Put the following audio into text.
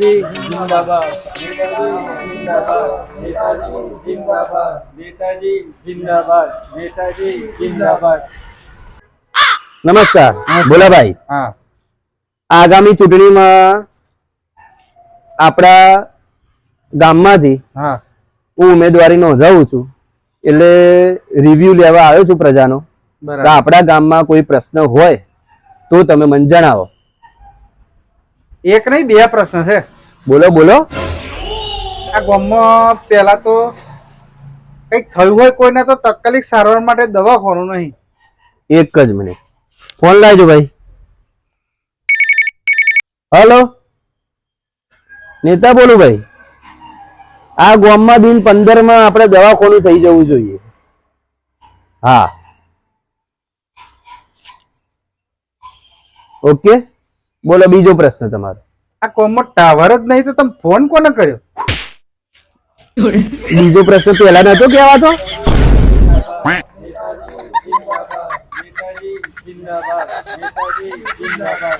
जिंदाबाद नेताजी जिंदाबाद नेताजी जिंदाबाद नेताजी जिंदाबाद નમસ્કાર. બોલા ભાઈ, हाँ આગામી ચૂંટણીમાં આપણા ગામમાંથી हाँ હું ઉમેદવારી નોંધાવું છું, એટલે રિવ્યુ લેવા આવ્યો છું પ્રજાનો. તો बराबर આપણા ગામમાં કોઈ પ્રશ્ન હોય તો તમે મને જણાવો. एक नहीं બે પ્રશ્ન છે. બોલો બોલો. આ ગામમાં પહેલા તો કંઈક થયું હોય કોઈને તો તાત્કાલિક સારવાર માટે દવાખાનું નહીં. એક જ મિનિટ, ફોન લાવજો ભાઈ. હલો, નેતા બોલું ભાઈ. આ ગામમાં દિન 15 માં આપણે દવાખાનું થઈ જવું જોઈએ. હા, ઓકે. બોલો બીજો પ્રશ્ન તમારો. આ ગામમાં ટાવર જ નહીં તો તમે ફોન કોને કર્યો? બીજો પ્રશ્ન પહેલા નતો કહેવાતો. नेताजी जिंदाबाद नेताजी जिंदाबाद